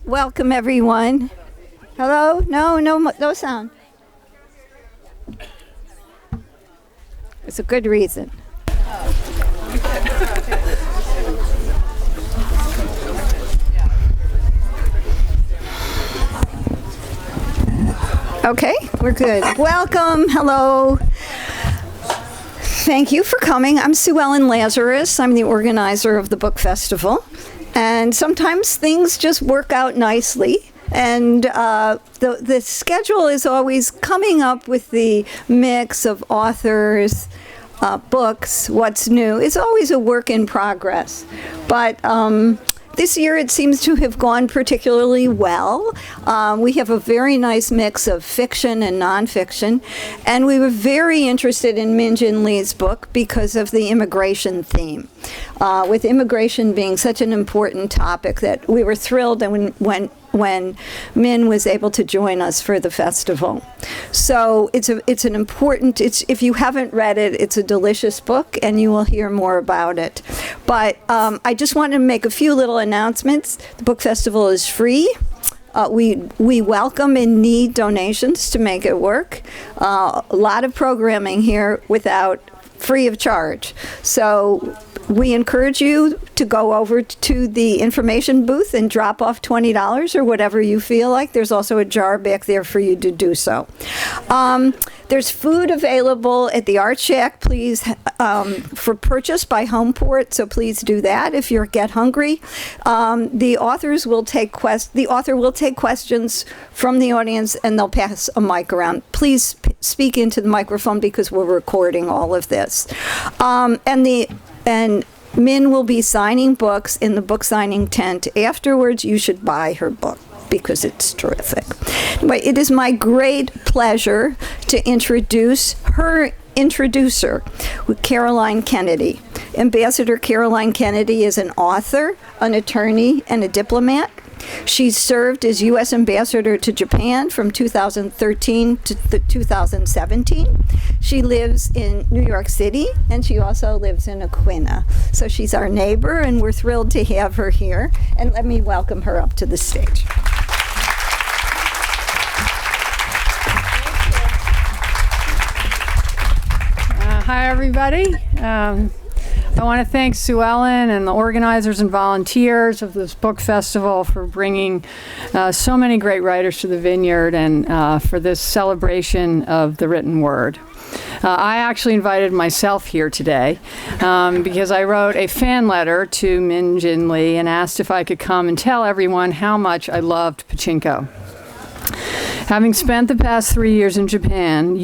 Welcome, everyone. Hello? No sound. It's a good reason. Okay, we're good. Welcome. Hello. Thank you for coming. I'm Sue Ellen Lazarus. I'm the organizer of the book festival. And sometimes things just work out nicely. And the schedule is always coming up with the mix of authors, books, what's new. It's always a work in progress. But this year it seems to have gone particularly well. We have a very nice mix of fiction and nonfiction. And we were very interested in Min Jin Lee's book because of the immigration theme. With immigration being such an important topic that we were thrilled when Min was able to join us for the festival. So it's an important, if you haven't read it, it's a delicious book and you will hear more about it. But I just wanted to make a few little announcements. The book festival is free. We welcome and need donations to make it work. A lot of programming here free of charge. So we encourage you to go over to the information booth and drop off $20 or whatever you feel like. There's also a jar back there for you to do so. There's food available at the Art Shack, please, for purchase by Homeport, so please do that if you get hungry. The author will take questions from the audience and they'll pass a mic around. Please speak into the microphone because we're recording all of this. And Min will be signing books in the book signing tent. Afterwards, you should buy her book because it's terrific. Anyway, it is my great pleasure to introduce her introducer, Caroline Kennedy. Ambassador Caroline Kennedy is an author, an attorney, and a diplomat. She served as U.S. Ambassador to Japan from 2013 to 2017. She lives in New York City, and she also lives in Aquinnah. So she's our neighbor, and we're thrilled to have her here. And let me welcome her up to the stage. Hi, everybody. I want to thank Sue Ellen and the organizers and volunteers of this book festival for bringing so many great writers to the Vineyard and for this celebration of the written word. I actually invited myself here today because I wrote a fan letter to Min Jin Lee and asked if I could come and tell everyone how much I loved Pachinko. Having spent the past 3 years in Japan,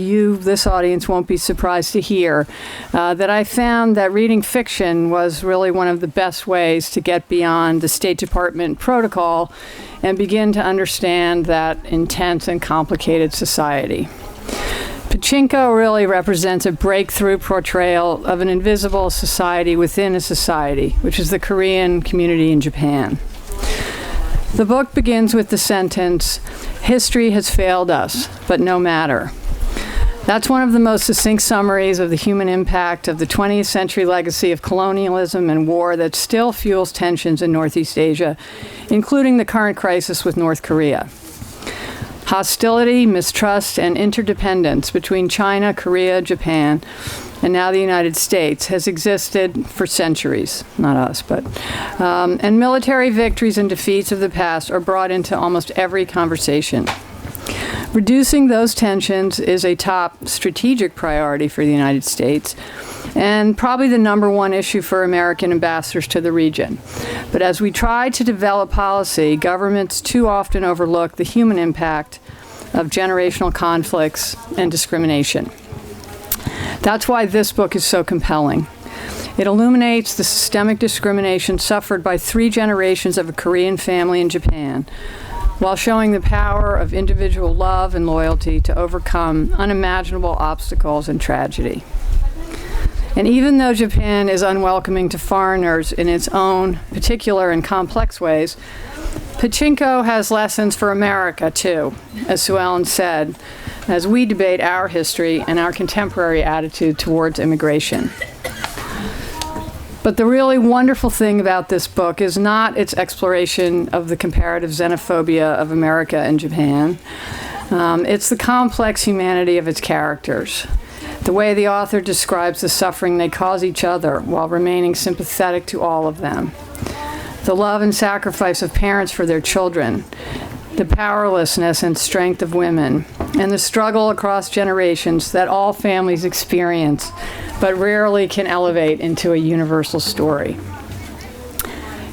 this audience, won't be surprised to hear that I found that reading fiction was really one of the best ways to get beyond the State Department protocol and begin to understand that intense and complicated society. Pachinko really represents a breakthrough portrayal of an invisible society within a society, which is the Korean community in Japan. The book begins with the sentence, "History has failed us, but no matter." That's one of the most succinct summaries of the human impact of the 20th century legacy of colonialism and war that still fuels tensions in Northeast Asia, including the current crisis with North Korea. Hostility, mistrust, and interdependence between China, Korea, Japan, and now the United States has existed for centuries, not us, but, and military victories and defeats of the past are brought into almost every conversation. Reducing those tensions is a top strategic priority for the United States and probably the number one issue for American ambassadors to the region. But as we try to develop policy, governments too often overlook the human impact of generational conflicts and discrimination. That's why this book is so compelling. It illuminates the systemic discrimination suffered by 3 generations of a Korean family in Japan, while showing the power of individual love and loyalty to overcome unimaginable obstacles and tragedy. And even though Japan is unwelcoming to foreigners in its own particular and complex ways, Pachinko has lessons for America, too, as Sue Ellen said, as we debate our history and our contemporary attitude towards immigration. But the really wonderful thing about this book is not its exploration of the comparative xenophobia of America and Japan. It's the complex humanity of its characters. The way the author describes the suffering they cause each other while remaining sympathetic to all of them. The love and sacrifice of parents for their children. The powerlessness and strength of women. And the struggle across generations that all families experience, but rarely can elevate into a universal story.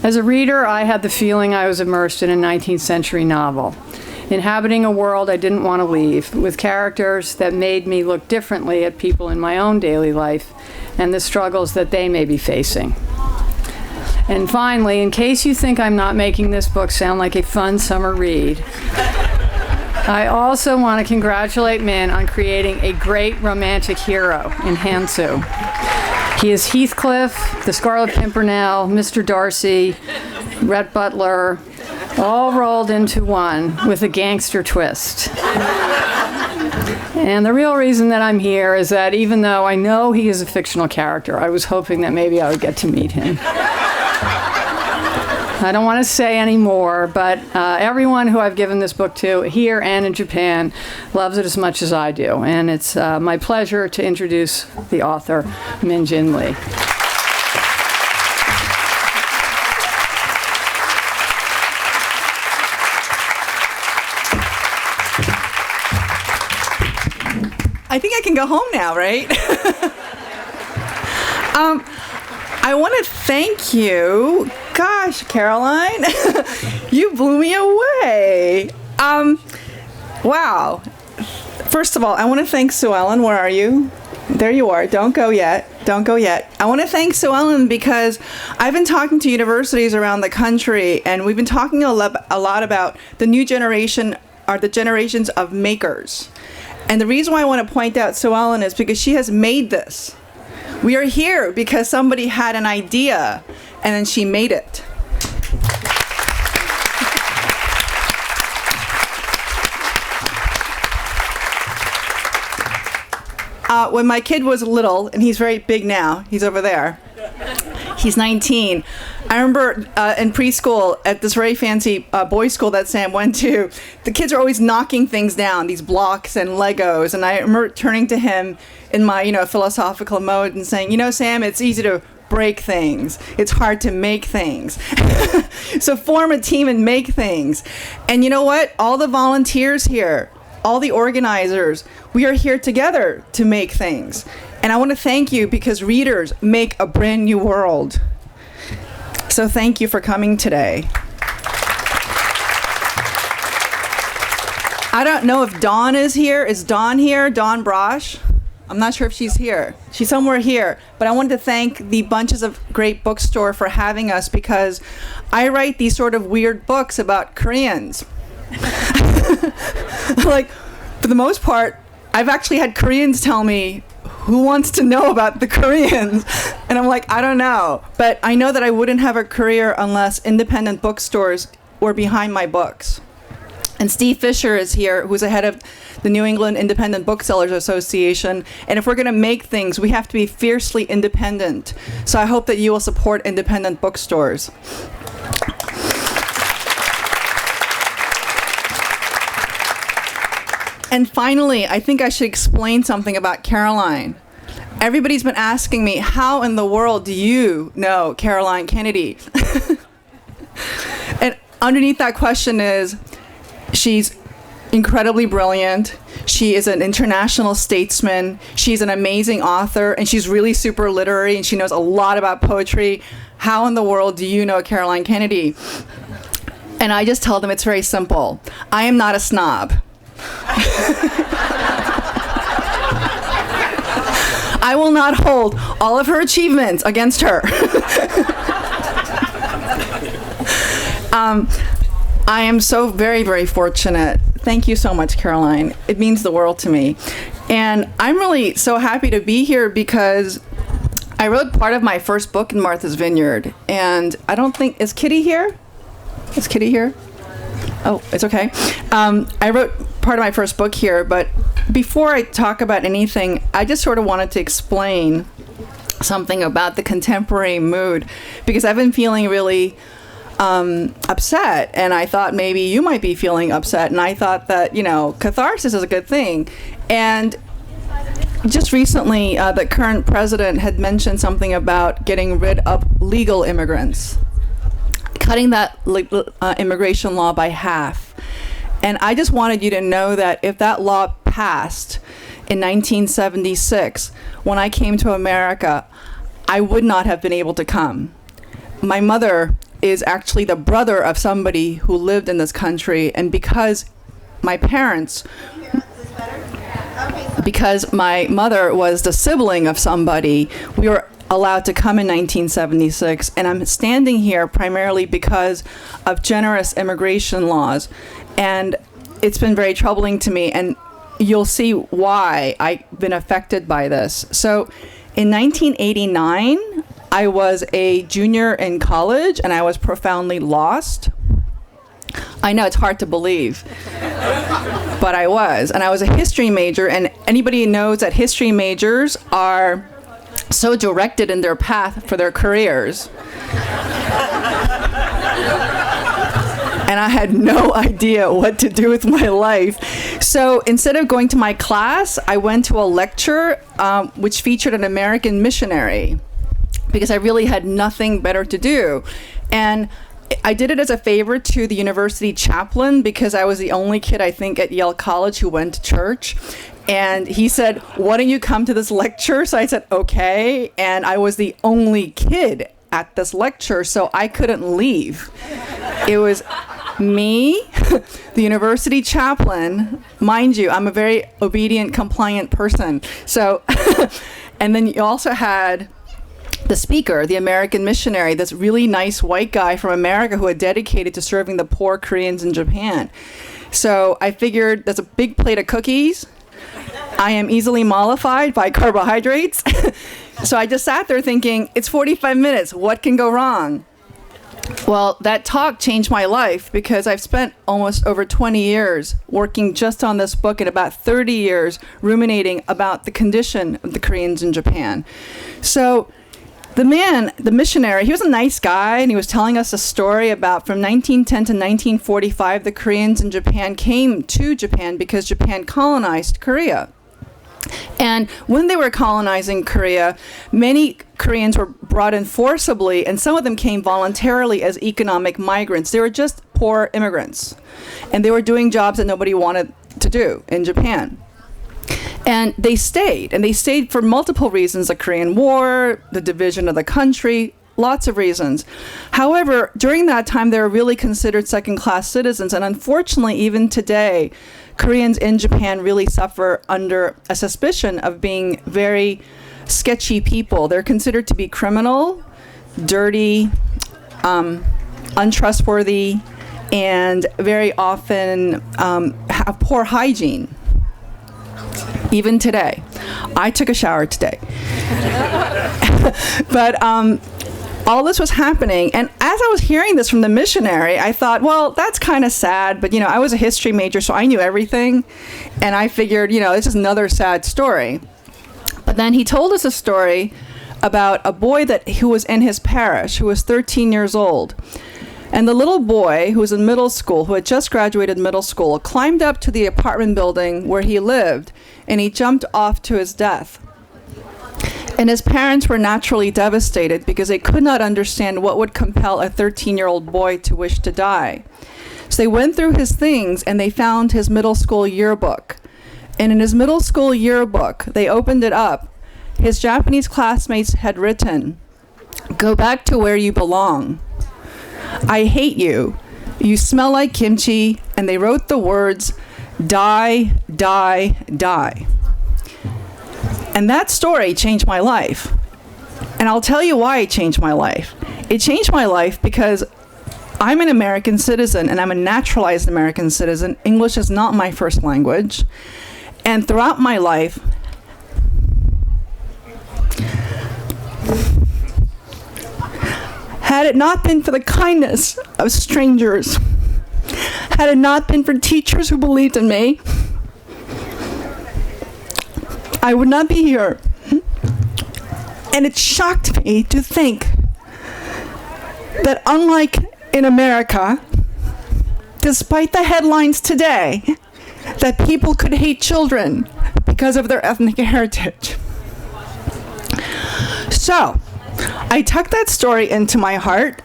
As a reader, I had the feeling I was immersed in a 19th century novel, inhabiting a world I didn't want to leave, with characters that made me look differently at people in my own daily life and the struggles that they may be facing. And finally, in case you think I'm not making this book sound like a fun summer read, I also want to congratulate Min on creating a great romantic hero in Hansu. He is Heathcliff, the Scarlet Pimpernel, Mr. Darcy, Rhett Butler, all rolled into one with a gangster twist. And the real reason that I'm here is that even though I know he is a fictional character, I was hoping that maybe I would get to meet him. I don't want to say any more, but everyone who I've given this book to, here and in Japan, loves it as much as I do. And it's my pleasure to introduce the author, Min Jin Lee. I think I can go home now, right? I want to thank you. Gosh, Caroline, you blew me away. Wow. First of all, I want to thank Sue Ellen. Where are you? There you are. Don't go yet. Don't go yet. I want to thank Sue Ellen because I've been talking to universities around the country, and we've been talking a lot about the new generation, or the generations of makers. And the reason why I want to point out Sue Ellen is because she has made this. We are here because somebody had an idea, and then she made it. When my kid was little, and he's very big now, he's over there. He's 19. I remember in preschool at this very fancy boys' school that Sam went to, the kids are always knocking things down, these blocks and Legos. And I remember turning to him in my, philosophical mode and saying, Sam, it's easy to break things. It's hard to make things. So form a team and make things. And you know what? All the volunteers here, all the organizers, we are here together to make things. And I want to thank you because readers make a brand new world. So thank you for coming today. I don't know if Dawn is here. Is Dawn here? Dawn Brosh? I'm not sure if she's here. She's somewhere here. But I wanted to thank the Bunches of Great Bookstore for having us because I write these sort of weird books about Koreans. Like, for the most part, I've actually had Koreans tell me, who wants to know about the Koreans? And I'm like, I don't know. But I know that I wouldn't have a career unless independent bookstores were behind my books. And Steve Fisher is here, who's the head of the New England Independent Booksellers Association. And if we're going to make things, we have to be fiercely independent. So I hope that you will support independent bookstores. And finally, I think I should explain something about Caroline. Everybody's been asking me, how in the world do you know Caroline Kennedy? And underneath that question is, she's incredibly brilliant. She is an international statesman. She's an amazing author, and she's really super literary, and she knows a lot about poetry. How in the world do you know Caroline Kennedy? And I just tell them it's very simple. I am not a snob. I will not hold all of her achievements against her. I am so very, very fortunate. Thank you so much, Caroline. It means the world to me. And I'm really so happy to be here because I wrote part of my first book in Martha's Vineyard. And I don't think, is Kitty here? Is Kitty here? Oh, it's okay. I wrote part of my first book here, but before I talk about anything, I just sort of wanted to explain something about the contemporary mood, because I've been feeling really upset, and I thought maybe you might be feeling upset, and I thought that, catharsis is a good thing. And just recently, the current president had mentioned something about getting rid of legal immigrants, cutting that immigration law by half. And I just wanted you to know that if that law passed in 1976, when I came to America, I would not have been able to come. My mother is actually the brother of somebody who lived in this country, and because my mother was the sibling of somebody, we were allowed to come in 1976, and I'm standing here primarily because of generous immigration laws, and it's been very troubling to me, and you'll see why I've been affected by this. So in 1989, I was a junior in college, and I was profoundly lost. I know it's hard to believe, but I was. And I was a history major, and anybody knows that history majors are so directed in their path for their careers. And I had no idea what to do with my life. So instead of going to my class, I went to a lecture which featured an American missionary, because I really had nothing better to do. And I did it as a favor to the university chaplain, because I was the only kid, I think, at Yale College who went to church. And he said, "Why don't you come to this lecture?" So I said, okay. And I was the only kid at this lecture, so I couldn't leave. It was me, the university chaplain. Mind you, I'm a very obedient, compliant person. So, and then you also had the speaker, the American missionary, this really nice white guy from America who had dedicated to serving the poor Koreans in Japan. So I figured there's a big plate of cookies. I am easily mollified by carbohydrates. So I just sat there thinking, it's 45 minutes. What can go wrong? Well, that talk changed my life, because I've spent almost over 20 years working just on this book, and about 30 years ruminating about the condition of the Koreans in Japan. So the man, the missionary, he was a nice guy, and he was telling us a story about from 1910 to 1945, the Koreans in Japan came to Japan because Japan colonized Korea. And when they were colonizing Korea, many Koreans were brought in forcibly, and some of them came voluntarily as economic migrants. They were just poor immigrants, and they were doing jobs that nobody wanted to do in Japan. And they stayed for multiple reasons: the Korean War, the division of the country, lots of reasons. However, during that time, they were really considered second-class citizens, and unfortunately, even today, Koreans in Japan really suffer under a suspicion of being very sketchy people. They're considered to be criminal, dirty, untrustworthy, and very often have poor hygiene. Even today. I took a shower today. But all this was happening, and as I was hearing this from the missionary, I thought, well, that's kind of sad, but I was a history major, so I knew everything, and I figured, this is another sad story. But then he told us a story about a boy who was in his parish, who was 13 years old. And the little boy, who was in middle school, who had just graduated middle school, climbed up to the apartment building where he lived, and he jumped off to his death. And his parents were naturally devastated, because they could not understand what would compel a 13-year-old boy to wish to die. So they went through his things, and they found his middle school yearbook. And in his middle school yearbook, they opened it up. His Japanese classmates had written, "Go back to where you belong. I hate you. You smell like kimchi," and they wrote the words, "Die, die, die." And that story changed my life. And I'll tell you why it changed my life. It changed my life because I'm an American citizen, and I'm a naturalized American citizen. English is not my first language. And throughout my life, had it not been for the kindness of strangers, had it not been for teachers who believed in me, I would not be here. And it shocked me to think that unlike in America, despite the headlines today, that people could hate children because of their ethnic heritage. So, I tucked that story into my heart,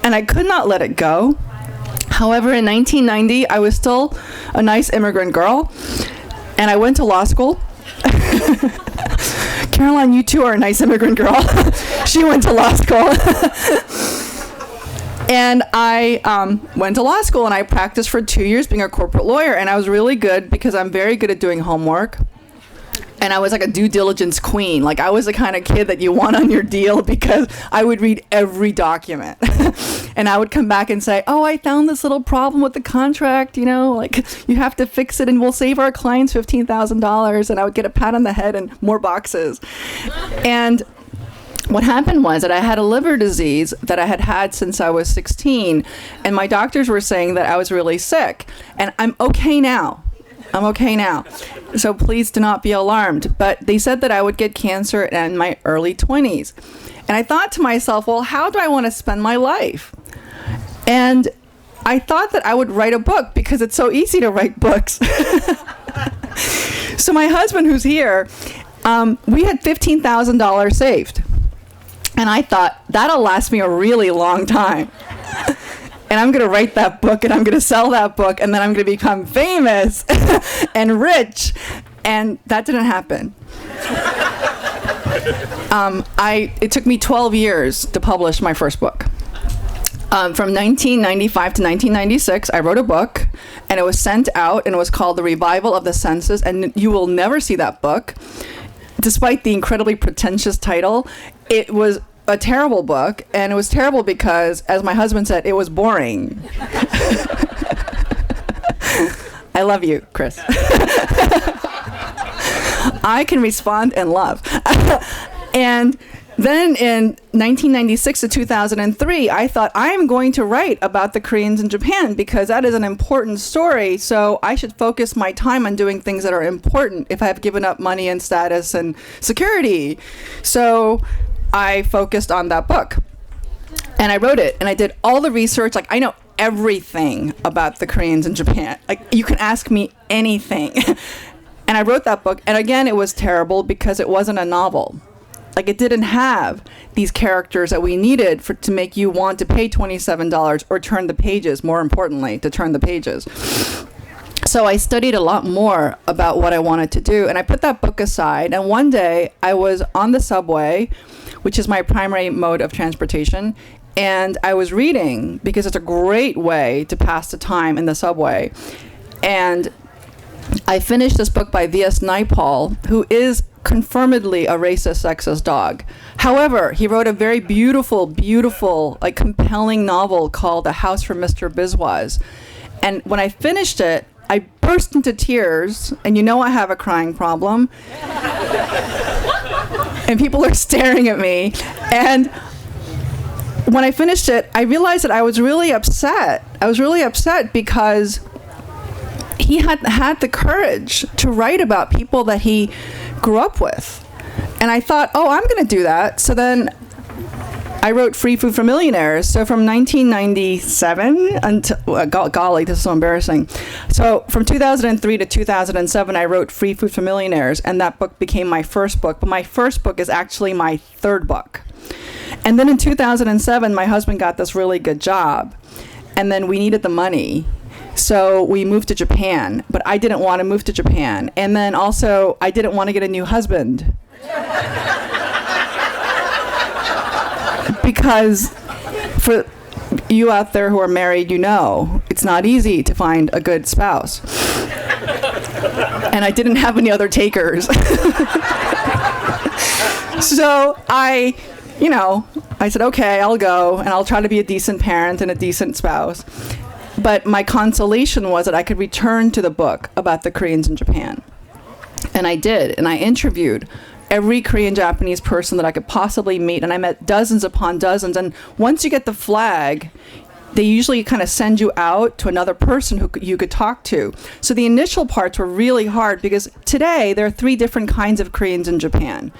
and I could not let it go. However, in 1990, I was still a nice immigrant girl, and I went to law school. Caroline, you too are a nice immigrant girl. She went to law school. And I went to law school, and I practiced for 2 years being a corporate lawyer, and I was really good because I'm very good at doing homework. And I was like a due diligence queen. Like, I was the kind of kid that you want on your deal because I would read every document. And I would come back and say, oh, I found this little problem with the contract, you know, like, you have to fix it and we'll save our clients $15,000. And I would get a pat on the head and more boxes. And what happened was that I had a liver disease that I had had since I was 16. And my doctors were saying that I was really sick. And I'm okay now. I'm okay now. So please do not be alarmed. But they said that I would get cancer in my early 20s. And I thought to myself, well, how do I want to spend my life? And I thought that I would write a book because it's so easy to write books. So my husband, who's here, we had $15,000 saved. And I thought, that'll last me a really long time. And I'm going to write that book, and I'm going to sell that book, and then I'm going to become famous and rich. And that didn't happen. It took me 12 years to publish my first book. From 1995 to 1996, I wrote a book, and it was sent out, and it was called The Revival of the Senses. And you will never see that book. Despite the incredibly pretentious title, it was a terrible book, and it was terrible because, as my husband said, it was boring. I love you, Chris. I can respond in love. And then in 1996 to 2003, I thought, I am going to write about the Koreans in Japan because that is an important story, so I should focus my time on doing things that are important if I have given up money and status and security. So I focused on that book, and I wrote it, and I did all the research. Like, I know everything about the Koreans in Japan. Like, you can ask me anything. And I wrote that book, and again, it was terrible because it wasn't a novel. Like, it didn't have these characters that we needed to make you want to pay $27 or turn the pages, more importantly, to turn the pages. So I studied a lot more about what I wanted to do, and I put that book aside, and one day I was on the subway, which is my primary mode of transportation, and I was reading because it's a great way to pass the time in the subway. And I finished this book by V.S. Naipaul, who is confirmedly a racist, sexist dog. However, he wrote a very beautiful, like, compelling novel called A House for Mr. Biswas. And when I finished it, I burst into tears, and you know I have a crying problem. And people are staring at me. And when I finished it, I realized that I was really upset. I was really upset because he had the courage to write about people that he grew up with. And I thought, oh, I'm going to do that. So then I wrote Free Food for Millionaires. So from 1997 until, golly, this is so embarrassing. So from 2003 to 2007, I wrote Free Food for Millionaires, and that book became my first book. But my first book is actually my third book. And then in 2007, my husband got this really good job, and then we needed the money. So we moved to Japan, but I didn't want to move to Japan. And then also, I didn't want to get a new husband. Because for you out there who are married, you know, it's not easy to find a good spouse. And I didn't have any other takers. So I said, okay, I'll go, and I'll try to be a decent parent and a decent spouse. But my consolation was that I could return to the book about the Koreans in Japan. And I did, and I interviewed every Korean Japanese person that I could possibly meet, and I met dozens upon dozens. And once you get the flag, they usually kind of send you out to another person who you could talk to. So the initial parts were really hard because today there are 3 different kinds of Koreans in Japan.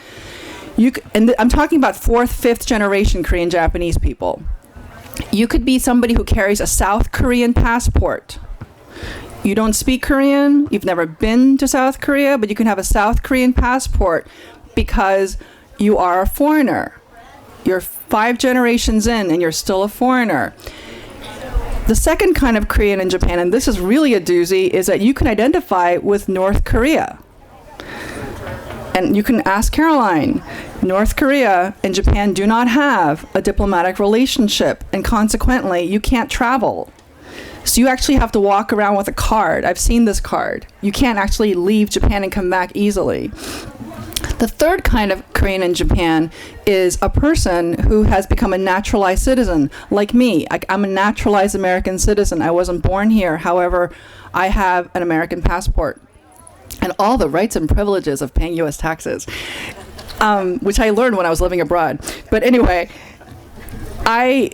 I'm talking about fourth, fifth generation Korean Japanese people. You could be somebody who carries a South Korean passport. You don't speak Korean, you've never been to South Korea, but you can have a South Korean passport because you are a foreigner. You're 5 generations in and you're still a foreigner. The second kind of Korean in Japan, and this is really a doozy, is that you can identify with North Korea. And you can ask Caroline, North Korea and Japan do not have a diplomatic relationship, and consequently, you can't travel. So you actually have to walk around with a card. I've seen this card. You can't actually leave Japan and come back easily. The third kind of Korean in Japan is a person who has become a naturalized citizen, like me. I'm a naturalized American citizen. I wasn't born here. However, I have an American passport and all the rights and privileges of paying U.S. taxes, which I learned when I was living abroad. But anyway, I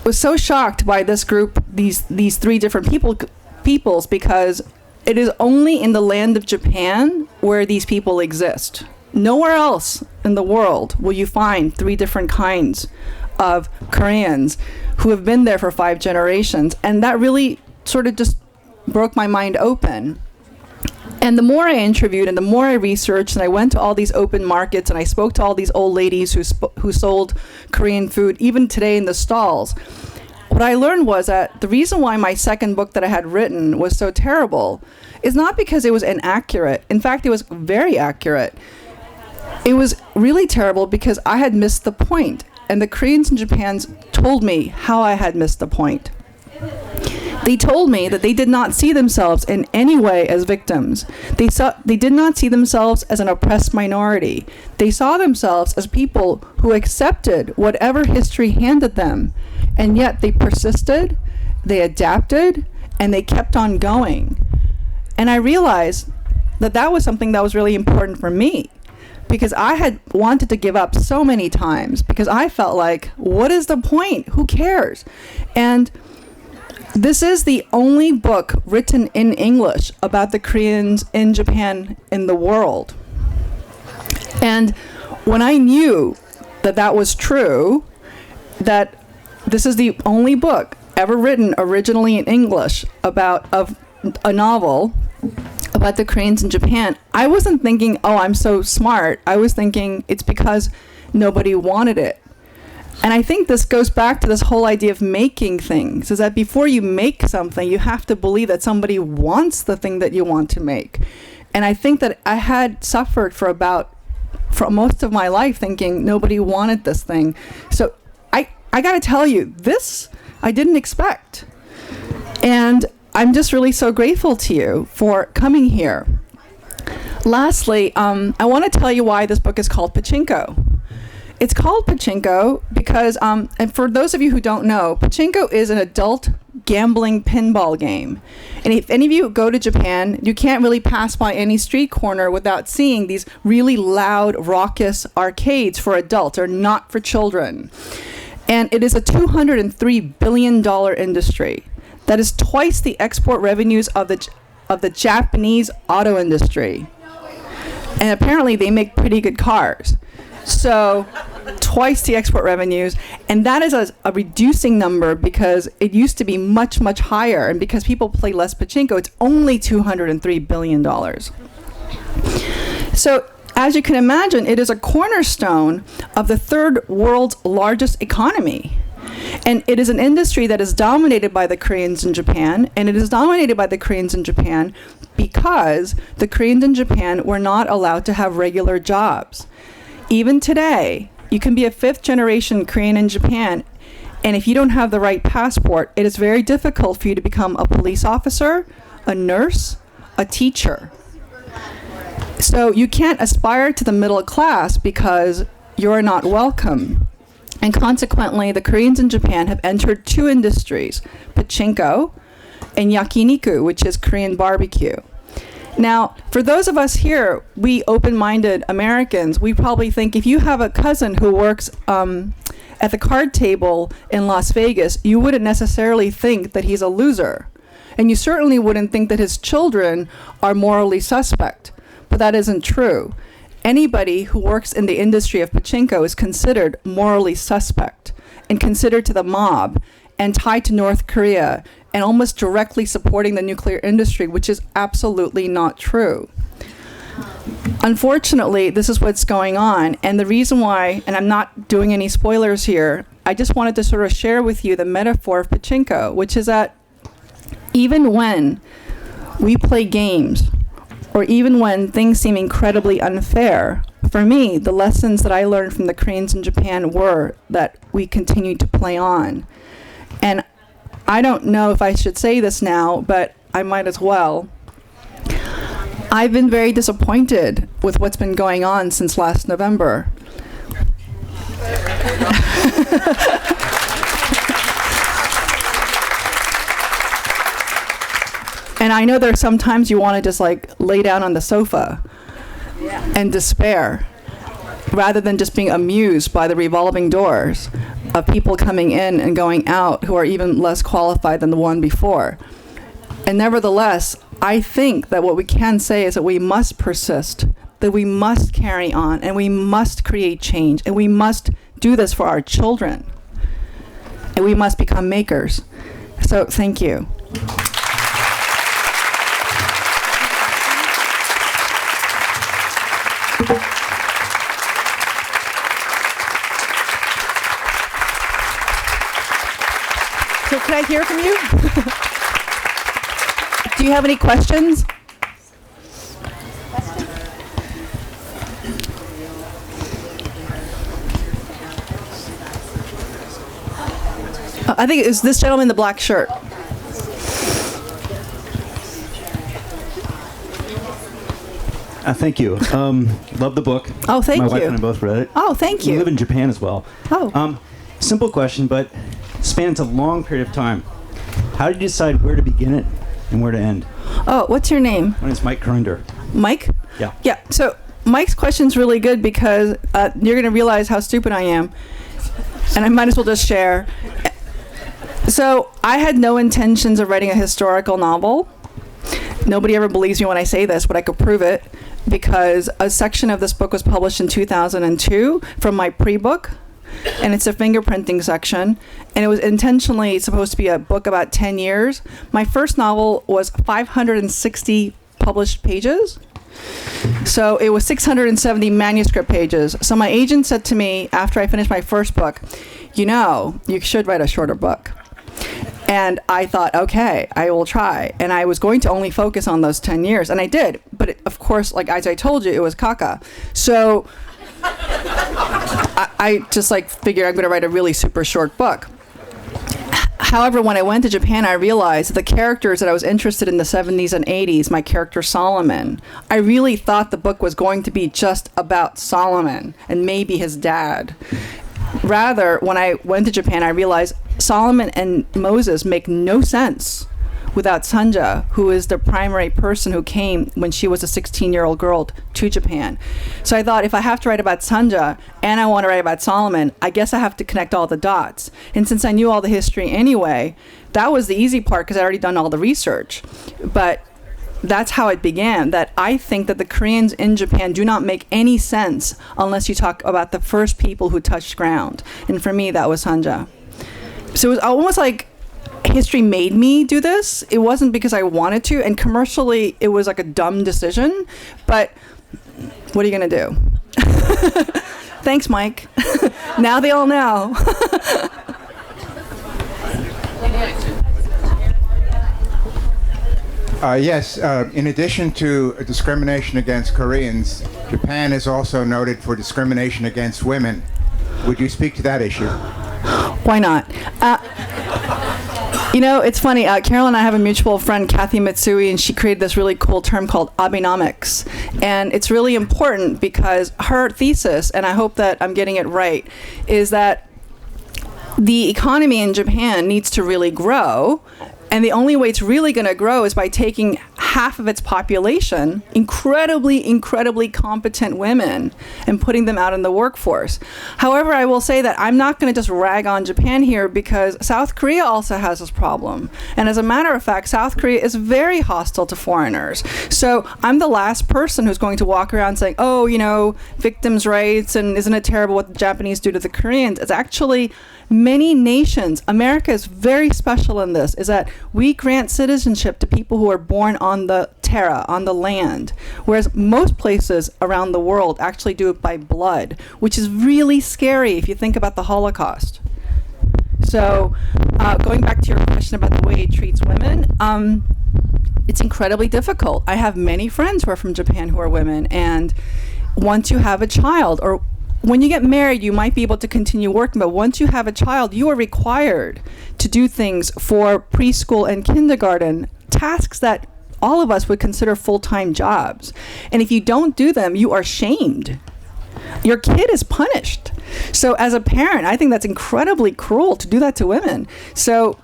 was so shocked by this group, these 3 different peoples, because it is only in the land of Japan where these people exist. Nowhere else in the world will you find 3 different kinds of Koreans who have been there for 5 generations. And that really sort of just broke my mind open. And the more I interviewed and the more I researched, and I went to all these open markets and I spoke to all these old ladies who sold Korean food, even today in the stalls, what I learned was that the reason why my second book that I had written was so terrible is not because it was inaccurate. In fact, it was very accurate. It was really terrible because I had missed the point, and the Koreans in Japan told me how I had missed the point. They told me that they did not see themselves in any way as victims. They did not see themselves as an oppressed minority. They saw themselves as people who accepted whatever history handed them, and yet they persisted, they adapted, and they kept on going. And I realized that that was something that was really important for me, because I had wanted to give up so many times because I felt like, what is the point? Who cares? And this is the only book written in English about the Koreans in Japan in the world. And when I knew that that was true, that this is the only book ever written originally in English of a novel about the Koreans in Japan, I wasn't thinking, oh, I'm so smart. I was thinking it's because nobody wanted it. And I think this goes back to this whole idea of making things, is that before you make something, you have to believe that somebody wants the thing that you want to make. And I think that I had suffered for most of my life thinking nobody wanted this thing. So I got to tell you, this I didn't expect. And I'm just really so grateful to you for coming here. Lastly, I want to tell you why this book is called Pachinko. It's called Pachinko because, and for those of you who don't know, Pachinko is an adult gambling pinball game. And if any of you go to Japan, you can't really pass by any street corner without seeing these really loud, raucous arcades for adults. They're not for children. And it is a $203 billion industry. That is twice the export revenues of the Japanese auto industry. And apparently they make pretty good cars. So twice the export revenues, and that is a reducing number because it used to be much, much higher, and because people play less pachinko, it's only $203 billion. So as you can imagine, it is a cornerstone of the third world's largest economy. And it is an industry that is dominated by the Koreans in Japan, and it is dominated by the Koreans in Japan because the Koreans in Japan were not allowed to have regular jobs. Even today, you can be a 5th generation Korean in Japan, and if you don't have the right passport, it is very difficult for you to become a police officer, a nurse, a teacher. So you can't aspire to the middle class because you're not welcome. And consequently, the Koreans in Japan have entered 2 industries, pachinko and yakiniku, which is Korean barbecue. Now, for those of us here, we open-minded Americans, we probably think if you have a cousin who works at the card table in Las Vegas, you wouldn't necessarily think that he's a loser. And you certainly wouldn't think that his children are morally suspect. But that isn't true. anybody who works in the industry of pachinko is considered morally suspect and considered to the mob and tied to North Korea and almost directly supporting the nuclear industry, which is absolutely not true. Unfortunately, this is what's going on. And the reason why, and I'm not doing any spoilers here, I just wanted to sort of share with you the metaphor of pachinko, which is that even when we play games, or even when things seem incredibly unfair, for me, the lessons that I learned from the Koreans in Japan were that we continue to play on. And I don't know if I should say this now, but I might as well. I've been very disappointed with what's been going on since last November. And I know there's sometimes you want to just like lay down on the sofa and despair, rather than just being amused by the revolving doors of people coming in and going out who are even less qualified than the one before. And nevertheless, I think that what we can say is that we must persist, that we must carry on, and we must create change, and we must do this for our children, and we must become makers. So thank you. So can I hear from you? Do you have any questions? I think it's this gentleman in the black shirt. Thank you. Love the book. Oh, thank you. My wife and I both read it. Oh, thank you. We live in Japan as well. Oh. Simple question, but spans a long period of time. How did you decide where to begin it and where to end? Oh, what's your name? My name's Mike Grinder. Mike? Yeah. Yeah. So Mike's question's really good because you're going to realize how stupid I am. And I might as well just share. So I had no intentions of writing a historical novel. Nobody ever believes me when I say this, but I could prove it because a section of this book was published in 2002 from my pre-book, and it's a fingerprinting section, and it was intentionally supposed to be a book about 10 years. My first novel was 560 published pages. So it was 670 manuscript pages. So my agent said to me after I finished my first book, you should write a shorter book. And I thought, okay, I will try. And I was going to only focus on those 10 years. And I did. But of course, like as I told you, it was caca. So I just figured I'm going to write a really super short book. However, when I went to Japan, I realized the characters that I was interested in the 70s and 80s, my character Solomon, I really thought the book was going to be just about Solomon and maybe his dad. Rather, when I went to Japan, I realized Solomon and Moses make no sense without Sanja, who is the primary person who came when she was a 16-year-old girl to Japan. So I thought, if I have to write about Sanja and I want to write about Solomon, I guess I have to connect all the dots. And since I knew all the history anyway, that was the easy part because I'd already done all the research. But that's how it began, that I think that the Koreans in Japan do not make any sense unless you talk about the first people who touched ground. And for me, that was Sanja. So it was almost like history made me do this. It wasn't because I wanted to, and commercially it was like a dumb decision, but what are you gonna do? Thanks, Mike. Now they all know. Yes, in addition to discrimination against Koreans, Japan is also noted for discrimination against women. Would you speak to that issue? Why not? It's funny. Carol and I have a mutual friend, Kathy Mitsui, and she created this really cool term called Abenomics. And it's really important because her thesis, and I hope that I'm getting it right, is that the economy in Japan needs to really grow. And the only way it's really going to grow is by taking half of its population, incredibly competent women, and putting them out in the workforce. However, I will say that I'm not going to just rag on Japan here, because South Korea also has this problem. And as a matter of fact, South Korea is very hostile to foreigners. So I'm the last person who's going to walk around saying, oh, you know, victims' rights, and isn't it terrible what the Japanese do to the Koreans? It's actually many nations. America is very special in this, is that we grant citizenship to people who are born on the terra, on the land, whereas most places around the world actually do it by blood, which is really scary if you think about the Holocaust. So going back to your question about the way it treats women, it's incredibly difficult. I have many friends who are from Japan who are women, and once you have a child, or when you get married, you might be able to continue working, but once you have a child, you are required to do things for preschool and kindergarten, tasks that all of us would consider full-time jobs. And if you don't do them, you are shamed. Your kid is punished. So as a parent, I think that's incredibly cruel to do that to women. So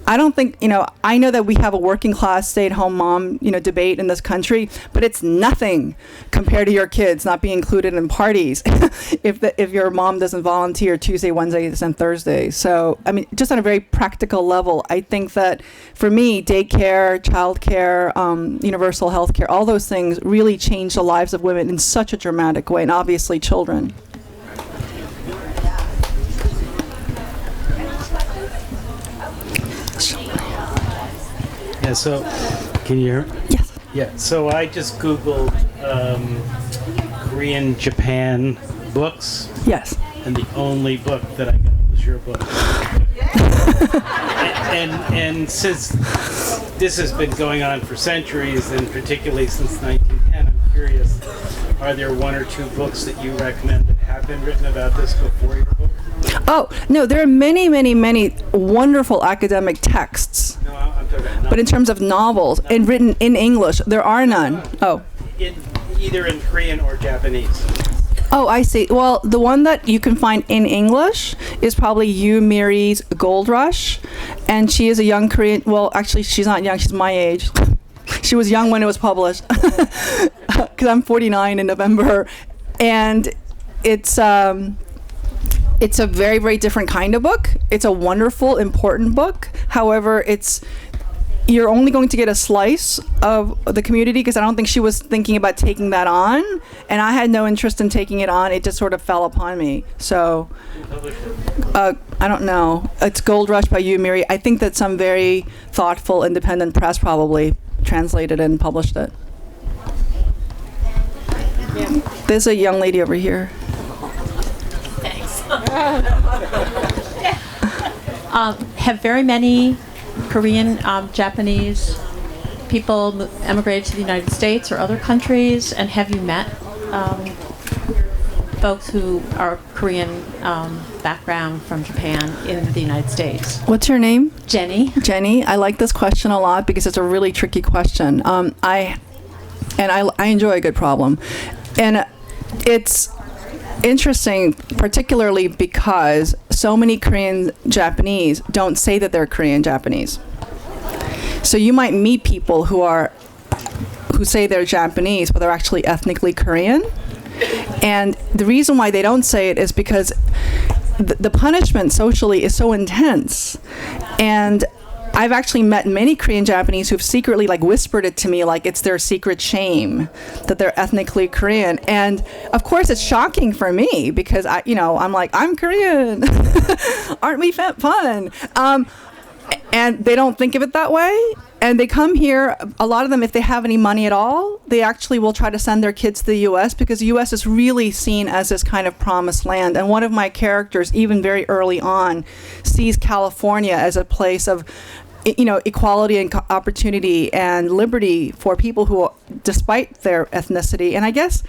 I don't think, I know that we have a working class stay-at-home mom, debate in this country, but it's nothing compared to your kids not being included in parties if your mom doesn't volunteer Tuesday, Wednesdays, and Thursdays. So, just on a very practical level, I think that for me, daycare, childcare, universal health care, all those things really change the lives of women in such a dramatic way, and obviously children. Yeah, so can you hear? Yes. Yeah, so I just Googled Korean Japan books. Yes. And the only book that I got was your book. and since this has been going on for centuries, and particularly since 1910, I'm curious, are there one or two books that you recommend that have been written about this before your book? Oh, no, there are many wonderful academic texts. No, I'm talking about But in terms of novels and written in English, there are none. Oh. Either in Korean or Japanese. Oh, I see. Well, the one that you can find in English is probably Yu Miri's Gold Rush. And she is a young Korean, well, actually, she's not young, she's my age. She was young when it was published. Because I'm 49 in November. And it's a very different kind of book. It's a wonderful, important book. However, you're only going to get a slice of the community, because I don't think she was thinking about taking that on, and I had no interest in taking it on. It just sort of fell upon me. So, I don't know. It's Gold Rush by Yu Miri. I think that some very thoughtful, independent press probably translated and published it. Yeah. There's a young lady over here. Have very many Korean, Japanese people emigrated to the United States or other countries, and have you met folks who are Korean background from Japan in the United States? What's your name? Jenny. Jenny, I like this question a lot because it's a really tricky question. I enjoy a good problem, and it's interesting, particularly because so many Korean Japanese don't say that they're Korean Japanese. So you might meet people who say they're Japanese, but they're actually ethnically Korean. And the reason why they don't say it is because the punishment socially is so intense. And I've actually met many Korean Japanese who've secretly whispered it to me, like it's their secret shame that they're ethnically Korean. And of course it's shocking for me because I'm like, I'm Korean. Aren't we fun? And they don't think of it that way. And they come here, a lot of them, if they have any money at all, they actually will try to send their kids to the U.S. because the U.S. is really seen as this kind of promised land. And one of my characters, even very early on, sees California as a place of equality and opportunity and liberty for people who, despite their ethnicity. And I guess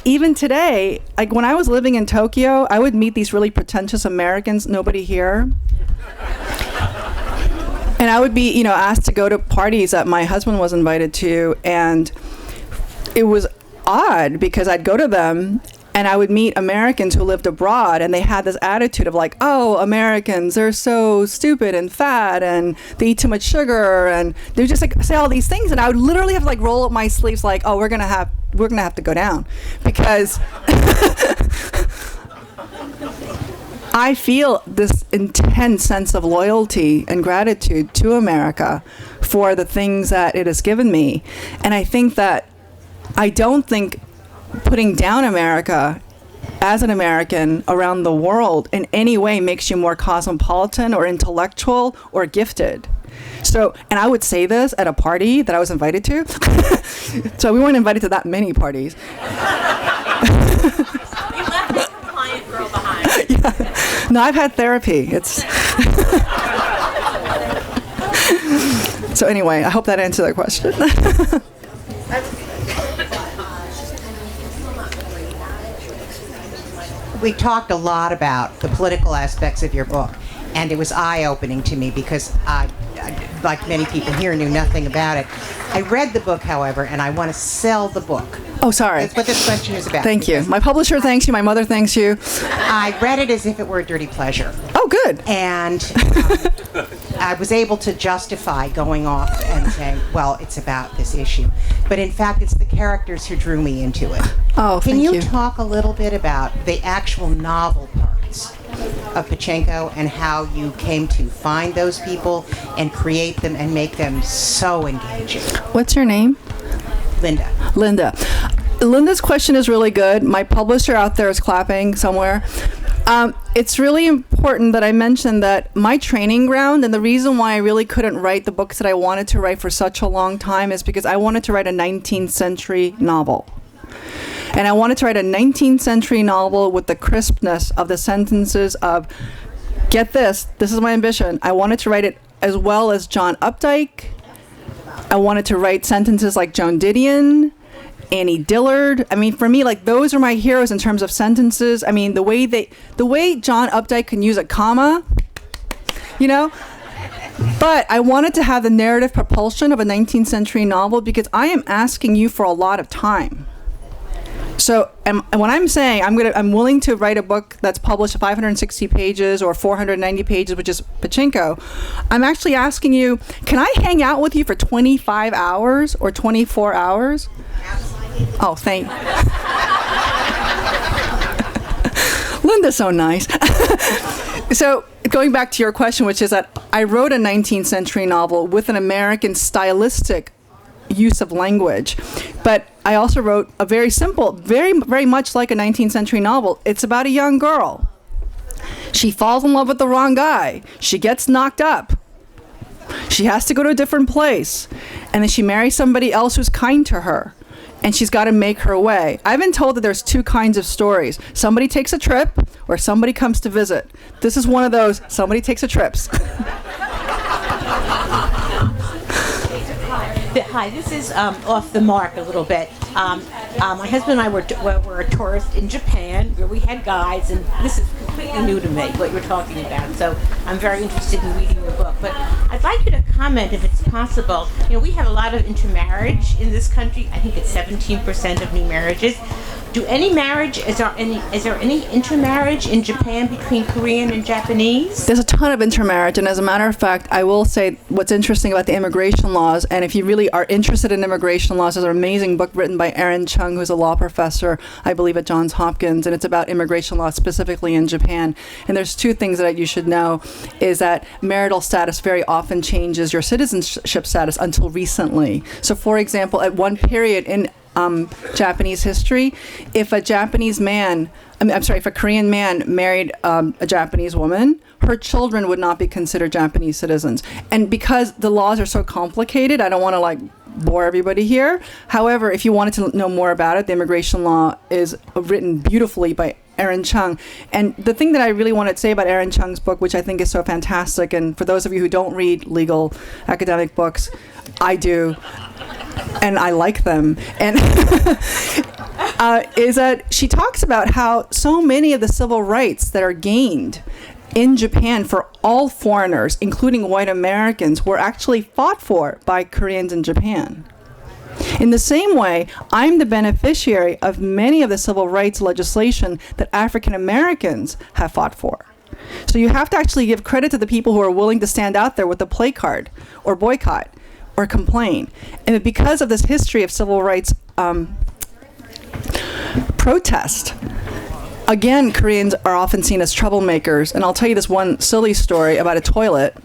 even today, when I was living in Tokyo, I would meet these really pretentious Americans, nobody here. And I would be, asked to go to parties that my husband was invited to, and it was odd because I'd go to them And I would meet Americans who lived abroad, and they had this attitude of like, oh, Americans, they're so stupid and fat, and they eat too much sugar, and they would just like say all these things, and I would literally have to like roll up my sleeves like, oh, we're gonna have to go down, because I feel this intense sense of loyalty and gratitude to America for the things that it has given me. And I don't think putting down America as an American around the world in any way makes you more cosmopolitan or intellectual or gifted. So, and I would say this at a party that I was invited to. So we weren't invited to that many parties. Girl behind. Yeah. No, I've had therapy. It's so anyway, I hope that answered that question. We talked a lot about the political aspects of your book, and it was eye-opening to me because I, like many people here, knew nothing about it. I read the book, however, and I want to sell the book. Oh, sorry. That's what this question is about. Thank you. My publisher thanks you. My mother thanks you. I read it as if it were a dirty pleasure. Oh, good. And I was able to justify going off and saying, well, it's about this issue. But in fact, it's the characters who drew me into it. Oh, Can thank you. you talk a little bit about the actual novel parts of Pachinko and how you came to find those people and create them and make them so engaging? What's your name? Linda. Linda. Linda's question is really good. My publisher out there is clapping somewhere. It's really important that I mention that my training ground and the reason why I really couldn't write the books that I wanted to write for such a long time is because I wanted to write a 19th century novel. And I wanted to write a 19th century novel with the crispness of the sentences of, get this is my ambition. I wanted to write it as well as John Updike. I wanted to write sentences like Joan Didion, Annie Dillard. I mean, for me, like, those are my heroes in terms of sentences. I mean, the way John Updike can use a comma, you know? But I wanted to have the narrative propulsion of a 19th century novel because I am asking you for a lot of time. So, and when I'm saying I'm willing to write a book that's published 560 pages or 490 pages, which is Pachinko, I'm actually asking you, can I hang out with you for 25 hours or 24 hours? Oh, thank Linda's so nice. So, going back to your question, which is that I wrote a 19th century novel with an American stylistic use of language, but I also wrote a very simple, very, very much like a 19th century novel. It's about a young girl. She falls in love with the wrong guy. She gets knocked up. She has to go to a different place. And then she marries somebody else who's kind to her. And she's got to make her way. I've been told that there's two kinds of stories. Somebody takes a trip or somebody comes to visit. This is one of those, somebody takes a trips. Hi, this is off the mark a little bit. My husband and I were a tourist in Japan where we had guides, and this is completely new to me, what you're talking about. So I'm very interested in reading your book. But I'd like you to comment, if it's possible. You know, we have a lot of intermarriage in this country. I think it's 17% of new marriages. Is there any intermarriage in Japan between Korean and Japanese? There's a ton of intermarriage, and as a matter of fact, I will say what's interesting about the immigration laws, and if you really are interested in immigration laws, there's an amazing book written by Erin Chung, who's a law professor, I believe, at Johns Hopkins, and it's about immigration law specifically in Japan. And there's two things that you should know, is that marital status very often changes your citizenship status until recently. So, for example, at one period in Japanese history, if a Korean man married a Japanese woman, her children would not be considered Japanese citizens. And because the laws are so complicated, I don't want to bore everybody here. However, if you wanted to know more about it, the immigration law is written beautifully by Erin Chung. And the thing that I really want to say about Erin Chung's book, which I think is so fantastic, and for those of you who don't read legal academic books, I do, and I like them, and is that she talks about how so many of the civil rights that are gained in Japan for all foreigners, including white Americans, were actually fought for by Koreans in Japan. In the same way, I'm the beneficiary of many of the civil rights legislation that African Americans have fought for. So you have to actually give credit to the people who are willing to stand out there with a play card or boycott or complain. And because of this history of civil rights protest, again, Koreans are often seen as troublemakers. And I'll tell you this one silly story about a toilet.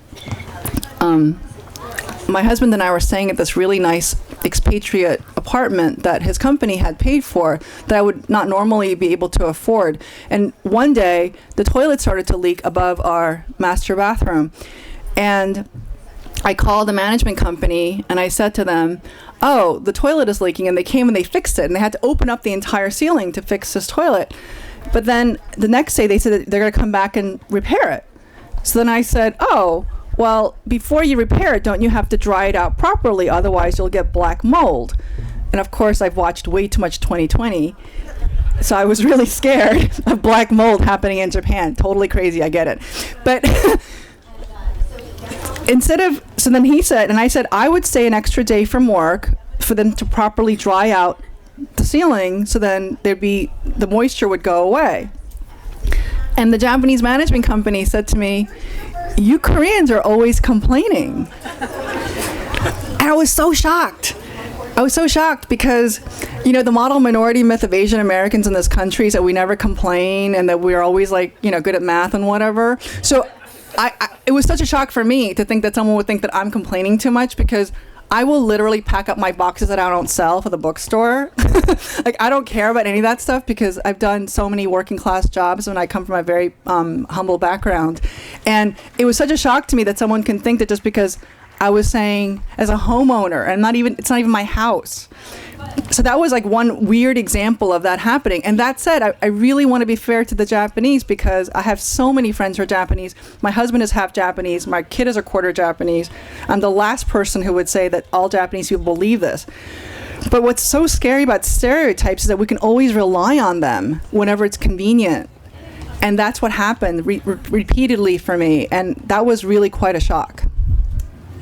My husband and I were staying at this really nice expatriate apartment that his company had paid for that I would not normally be able to afford. And one day, the toilet started to leak above our master bathroom. And I called the management company and I said to them, oh, the toilet is leaking. And they came and they fixed it. And they had to open up the entire ceiling to fix this toilet. But then the next day, they said that they're going to come back and repair it. So then I said, oh, well, before you repair it, don't you have to dry it out properly? Otherwise, you'll get black mold. And of course, I've watched way too much 2020. So I was really scared of black mold happening in Japan. Totally crazy, I get it. But so then he said, and I said, I would stay an extra day from work for them to properly dry out the ceiling so then the moisture would go away. And the Japanese management company said to me, you Koreans are always complaining. And I was so shocked. I was so shocked because, the model minority myth of Asian Americans in this country is that we never complain and that we're always good at math and whatever. So it was such a shock for me to think that someone would think that I'm complaining too much, because I will literally pack up my boxes that I don't sell for the bookstore. I don't care about any of that stuff because I've done so many working class jobs and I come from a very humble background. And it was such a shock to me that someone can think that just because I was saying as a homeowner, and it's not even my house. So that was one weird example of that happening. And that said, I really want to be fair to the Japanese because I have so many friends who are Japanese. My husband is half Japanese. My kid is a quarter Japanese. I'm the last person who would say that all Japanese people believe this. But what's so scary about stereotypes is that we can always rely on them whenever it's convenient. And that's what happened repeatedly for me. And that was really quite a shock.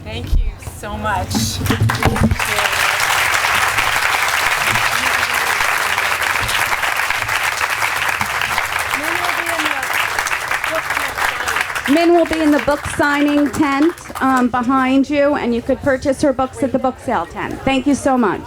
Thank you so much. Min will be in the book signing tent behind you, and you could purchase her books at the book sale tent. Thank you so much.